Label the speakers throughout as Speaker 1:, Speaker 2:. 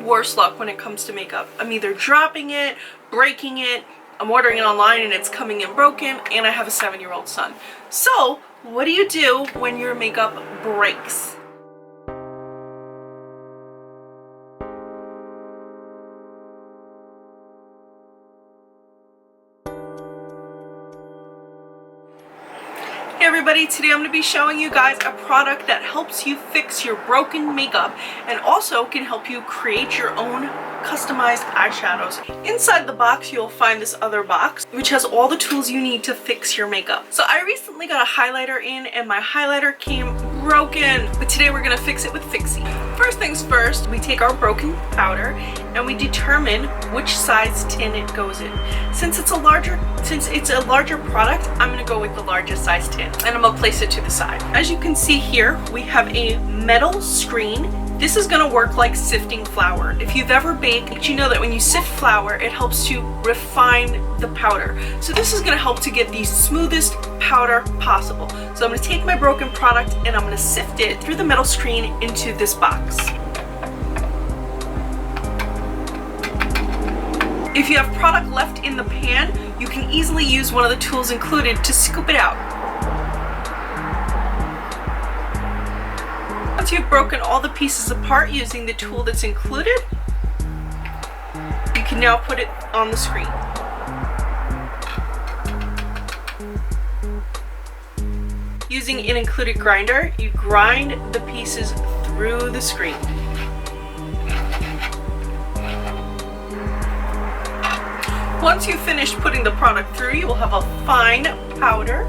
Speaker 1: worse luck when it comes to makeup. I'm either dropping it, breaking it, I'm ordering it online and it's coming in broken, and I have a 7-year-old son. So what do you do when your makeup breaks? Hey everybody, today I'm going to be showing you guys a product that helps you fix your broken makeup and also can help you create your own customized eyeshadows. Inside the box you'll find this other box which has all the tools you need to fix your makeup. So I recently got a highlighter in and my highlighter came broken, but today we're going to fix it with Fixy. First things first, we take our broken powder and we determine which size tin it goes in. Since it's a larger product, I'm going to go with the largest size tin and I'm going to place it to the side. As you can see here, we have a metal screen. This is going to work like sifting flour. If you've ever baked, you know that when you sift flour, it helps to refine the powder. So this is going to help to get the smoothest powder possible. So I'm going to take my broken product and I'm going to sift it through the metal screen into this box. If you have product left in the pan, you can easily use one of the tools included to scoop it out. Once you've broken all the pieces apart using the tool that's included, you can now put it on the screen. Using an included grinder, you grind the pieces through the screen. Once you've finished putting the product through, you will have a fine powder,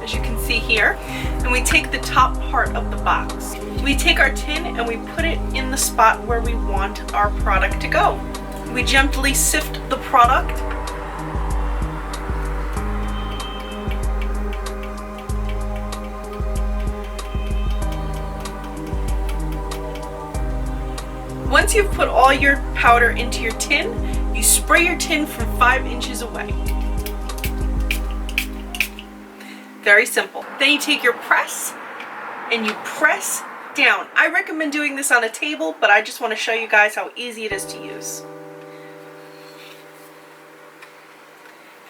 Speaker 1: as you can see here, and we take the top part of the box. We take our tin and we put it in the spot where we want our product to go. We gently sift the product. Once you've put all your powder into your tin, you spray your tin from 5 inches away. Very simple. Then you take your press and you press down. I recommend doing this on a table, but I just want to show you guys how easy it is to use.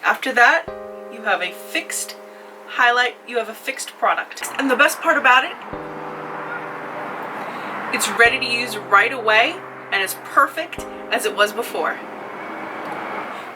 Speaker 1: After that, you have a fixed highlight, you have a fixed product. And the best part about it, it's ready to use right away and as perfect as it was before.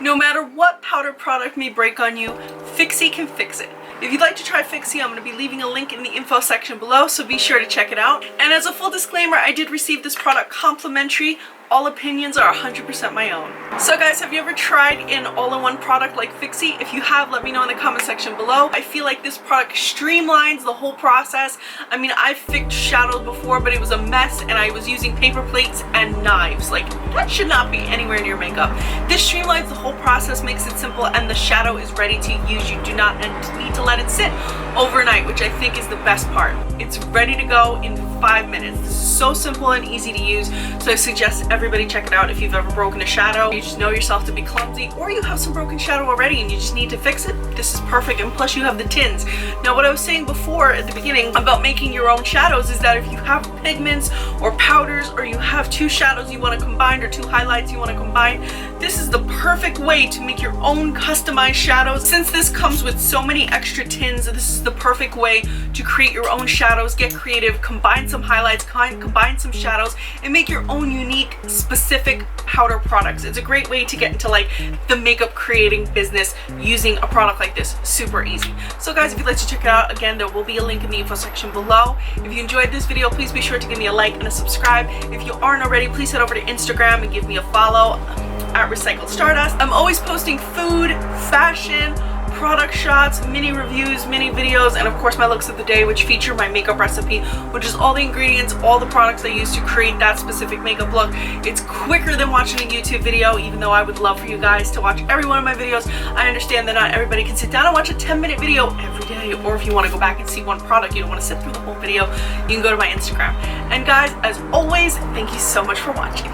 Speaker 1: No matter what powder product may break on you, Fixy can fix it. If you'd like to try Fixy, I'm going to be leaving a link in the info section below, so be sure to check it out. And as a full disclaimer, I did receive this product complimentary. All opinions are 100% my own. So guys, have you ever tried an all-in-one product like Fixy? If you have, let me know in the comment section below. I feel like this product streamlines the whole process. I mean, I've fixed shadows before, but it was a mess and I was using paper plates and knives. Like, that should not be anywhere in your makeup. This streamlines the whole process, makes it simple, and the shadow is ready to use. You do not need to let it sit overnight, which I think is the best part. It's ready to go in 5 minutes. This is so simple and easy to use, so I suggest everybody check it out. If you've ever broken a shadow, you just know yourself to be clumsy, or you have some broken shadow already and you just need to fix it, this is perfect. And plus you have the tins. Now, what I was saying before at the beginning about making your own shadows is that if you have pigments or powders, or you have 2 shadows you want to combine or 2 highlights you want to combine, this is the perfect way to make your own customized shadows. Since this comes with so many extra tins, this is the perfect way to create your own shadows, get creative, combine some highlights, combine some shadows, and make your own unique, specific powder products. It's a great way to get into like the makeup creating business using a product like this. Super easy. So guys, if you'd like to check it out, again, there will be a link in the info section below. If you enjoyed this video, please be sure to give me a like and a subscribe. If you aren't already, please head over to Instagram and give me a follow at Recycled Stardust. I'm always posting food, fashion, product shots, mini reviews, mini videos, and of course my looks of the day, which feature my makeup recipe, which is all the ingredients, all the products I use to create that specific makeup look. It's quicker than watching a YouTube video, even though I would love for you guys to watch every one of my videos. I understand that not everybody can sit down and watch a 10-minute video every day, or if you want to go back and see one product, you don't want to sit through the whole video, you can go to my Instagram. And guys, as always, thank you so much for watching.